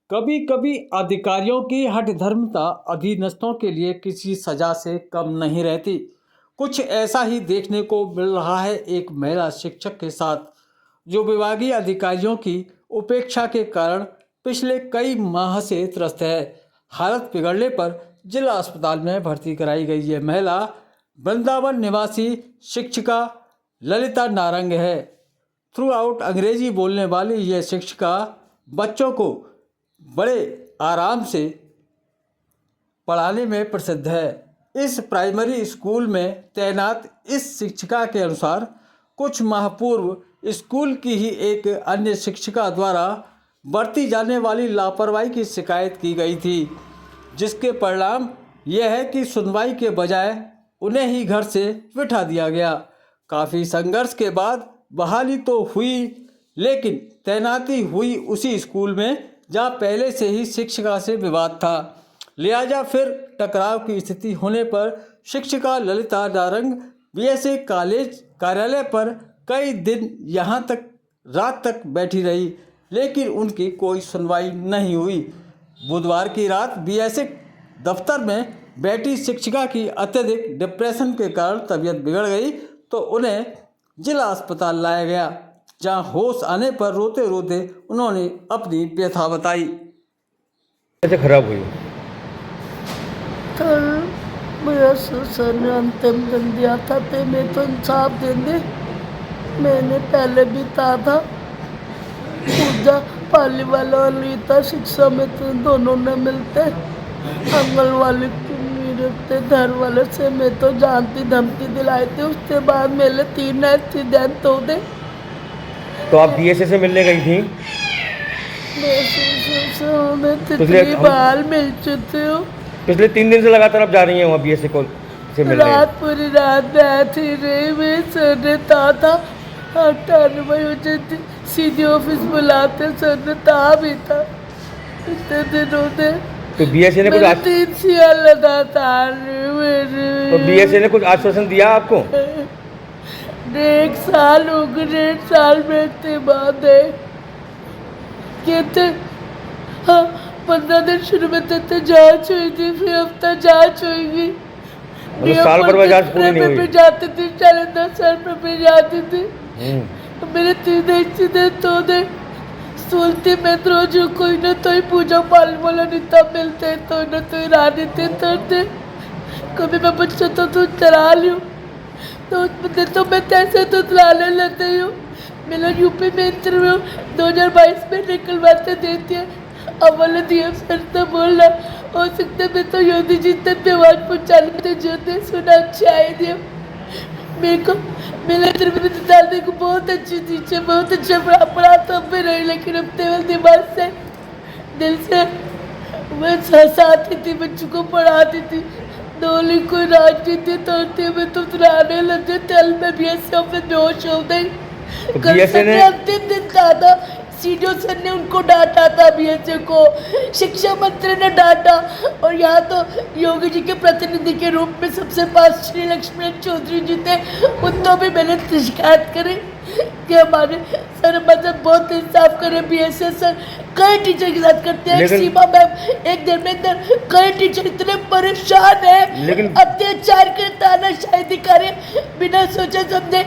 कभी कभी अधिकारियों की हठधर्मिता अधीनस्थों के लिए किसी सजा से कम नहीं रहती। कुछ ऐसा ही देखने को मिल रहा है एक महिला शिक्षक के साथ, जो विभागीय अधिकारियों की उपेक्षा के कारण पिछले कई माह से त्रस्त है। हालत बिगड़ने पर जिला अस्पताल में भर्ती कराई गई ये महिला वृंदावन निवासी शिक्षिका ललिता नारंग है। थ्रू आउट अंग्रेजी बोलने वाली यह शिक्षिका बच्चों को बड़े आराम से पढ़ाने में प्रसिद्ध है। इस प्राइमरी स्कूल में तैनात इस शिक्षिका के अनुसार कुछ माह पूर्व स्कूल की ही एक अन्य शिक्षिका द्वारा बरती जाने वाली लापरवाही की शिकायत की गई थी, जिसके परिणाम यह है कि सुनवाई के बजाय उन्हें ही घर से बिठा दिया गया। काफ़ी संघर्ष के बाद बहाली तो हुई, लेकिन तैनाती हुई उसी स्कूल में जहाँ पहले से ही शिक्षिका से विवाद था। लिहाजा फिर टकराव की स्थिति होने पर शिक्षिका ललिता नारंग बीएसए कॉलेज कार्यालय पर कई दिन यहाँ तक रात तक बैठी रही, लेकिन उनकी कोई सुनवाई नहीं हुई। बुधवार की रात बीएसए दफ्तर में बैठी शिक्षिका की अत्यधिक डिप्रेशन के कारण तबीयत बिगड़ गई, तो उन्हें जिला अस्पताल लाया गया, जहां होश आने पर रोते रोते उन्होंने अपनी व्यथा बताई। कैसे खराब हुई? कल मेरा सर ने अंतिम दिन दिया था, तो मैं तो इंसाफ देंगे। मैंने पहले भी कहा था, पूजा पाली वाला और रीता शिक्षा में तो दोनों ने मिलते आंगन वाले मेरे घर वाले से मैं तो जानती धमकी दिलाई थी। उसके बाद मेरे 3 एक्सीडेंट हो गए। तो आप बीएसए से मिलने गई थी? मैं कितनी बार मिल चुकी हूँ। पिछले 3 दिन से लगातार आप जा रही हैं वहाँ बीएसए को से मिलने? रात पूरी रात बैठी रही। मैं सर ने कहा था 8 बजे सीधी ऑफिस बुलाते, सर ने कहा भी था। इतने दिनों से तो बीएसए ने कुछ 3 साल लगातार तो बीएसए ने कुछ आश्वासन दिया आपको? 1 साल हो गए। 1 साल बैठते बाद है कहते। हाँ, 15 दिन शुरू में तो जांच हुई थी, फिर हफ्ता जांच हुई। साल भर में जांच पूरी नहीं हुई। जाते थे 10 साल में जाती थी। मेरे 3 एक्सीडेंट हो गए। सुनती मैं तो रोज कोई ना तो ही पूजा पाल वाला नीता मिलते, तो न तो रानी थे तरते। कभी मैं बच्चा तो चला लूँ तो मैं कैसे तो चलाने लेते हूँ। मेरा यूपी में इंटरव्यू 2022 में निकलवाते देती है। अव्वल डीएम सर तो बोल रहा हो सकता है मैं तो योगी जी तक आवाज पहुँचाने जो सुना अच्छा है। मेरे को मेरा इंटरव्यू डालने को बहुत अच्छी टीचर, बहुत अच्छा पढ़ा तो भी रही, लेकिन अब तेवल दिमाग से दिल से मैं हंसाती थी, बच्चों को पढ़ाती थी। डोली कोई राजनीति तोड़ते में तो तुराने लगे। तेल में बीएसए ऑफिस बेहोश हो गई। कल से अंतिम दिन था। सीडीओ सर ने उनको डांटा था, बीएसए को शिक्षा मंत्री ने डांटा, और यहाँ तो योगी जी के प्रतिनिधि के रूप में सबसे पास श्री लक्ष्मण चौधरी जी थे। उनको भी मैंने शिकायत करी कि हमारे सर मतलब बहुत इंसाफ करें। बीएसए सर कई टीचर के साथ करते हैं। सीमा मैम एक धर्मेंद्र, कई टीचर इतने परेशान है, अत्याचार के तानाशाही दिखारे, बिना सोचे समझे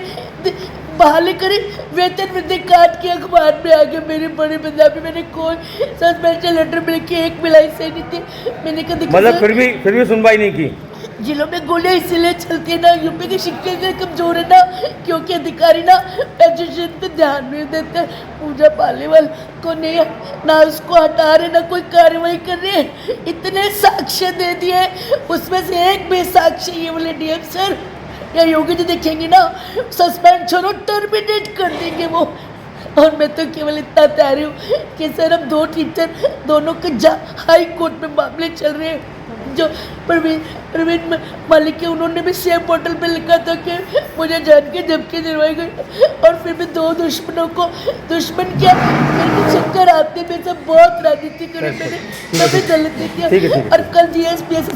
बहाली करी। वेतन वृद्धि काट के अखबार में आ गया। मेरी बड़ी पंजाबी मैंने कोई सस्पेंशन लेटर मिल के एक मिलाई से नहीं थी। मैंने कहा मतलब फिर भी सुनवाई नहीं की। जिलों में गोलियां इसलिए चलती है ना, यूपी की शिक्षा से कमजोर है ना, क्योंकि अधिकारी ना एजुकेशन पे ध्यान नहीं देते। पूजा पालीवाल को नहीं ना उसको हटा रहे, ना कोई कार्रवाई कर रहे हैं। इतने साक्ष्य दे दिए, उसमें से एक भी साक्ष्य ये वाले डीएम सर या योगी जी देखेंगे ना, सस्पेंड छोड़ो टर्मिनेट कर देंगे वो। और मैं तो केवल इतना तैयार हूँ कि सर अब 2 टीचर दोनों के हाई कोर्ट में मामले चल रहे हैं। जो प्रवीण मालिक के, उन्होंने भी शेयर पोर्टल पे लिखा था कि मुझे जान के धमकी दिलवाई गई, और फिर भी 2 दुश्मनों को दुश्मन किया। मेरे चक्कर आते में सब बहुत राजनीति करे, मैंने कभी गलती किया। और कल जीएसपीएस